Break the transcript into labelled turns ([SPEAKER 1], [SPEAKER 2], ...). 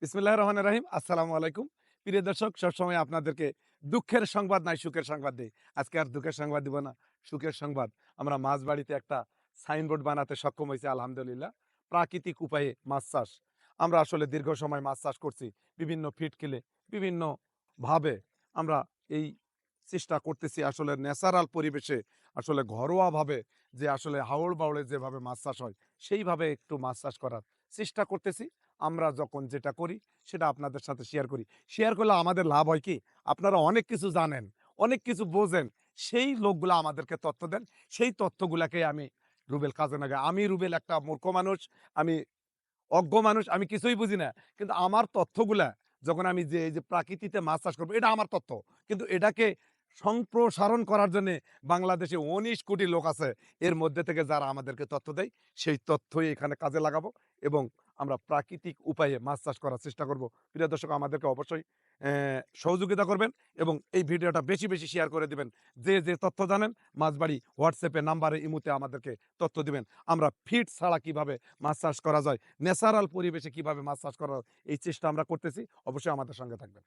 [SPEAKER 1] বিসমিল্লাহির রহমানির রহিম। আসসালামু আলাইকুম। প্রিয় দর্শক, সবসময় আপনাদেরকে দুঃখের সংবাদ নাই সুখের সংবাদ দেই। আজকে আর দুঃখের সংবাদ দিব না, সুখের সংবাদ। আমরা মাঝবাড়িতে একটা সাইনবোর্ড বানাতে সক্ষম হইছি আলহামদুলিল্লাহ। প্রাকৃতিক উপায়ে মাছ চাষ। আমরা আসলে দীর্ঘ সময় মাছ চাষ করছি। বিভিন্ন ফিড কিলে, বিভিন্নভাবে আমরা এই চেষ্টা করতেছি আসলে ন্যাচারাল পরিবেশে আসলে ঘরোয়াভাবে যে আসলে হাওড়-বাওড়ে যেভাবে মাছ চাষ হয়, সেইভাবে একটু মাছ চাষ করার চেষ্টা করতেছি। আমরা যখন যেটা করি সেটা আপনাদের সাথে শেয়ার করি। শেয়ার করলে আমাদের লাভ হয় কি? আপনারা অনেক কিছু জানেন, অনেক কিছু বোঝেন। সেই লোকগুলা আমাদেরকে তথ্য দেন। সেই তথ্যগুলাকে আমি রুবেল কাজে লাগাই। আমি রুবেল একটা মূর্খ মানুষ, আমি অজ্ঞ মানুষ, আমি কিছুই বুঝি না। কিন্তু আমার তথ্যগুলা যখন আমি যে এই যে প্রাকৃতিতে মাছ চাষ করব, এটা আমার তথ্য। কিন্তু এটাকে সম্প্রসারণ করার জন্যে বাংলাদেশে ১৯ কোটি লোক আছে। এর মধ্যে থেকে যারা আমাদেরকে তথ্য দেয়, সেই তথ্যই এখানে কাজে লাগাবো এবং আমরা প্রাকৃতিক উপায়ে মাছ চাষ করার চেষ্টা করব। প্রিয় দর্শক, আমাদেরকে অবশ্যই সহযোগিতা করবেন এবং এই ভিডিওটা বেশি, বেশি শেয়ার করে দিবেন। যে তথ্য জানেন মাঝবাড়ি হোয়াটসঅ্যাপে, নাম্বারে, ইমোতে আমাদেরকে তথ্য দিবেন। আমরা ফিড ছাড়া কিভাবে মাছ চাষ করা যায়, ন্যাচারাল পরিবেশে কিভাবে মাছ চাষ করা হয়, এই চেষ্টা আমরা করতেছি। অবশ্যই আমাদের সঙ্গে থাকবেন।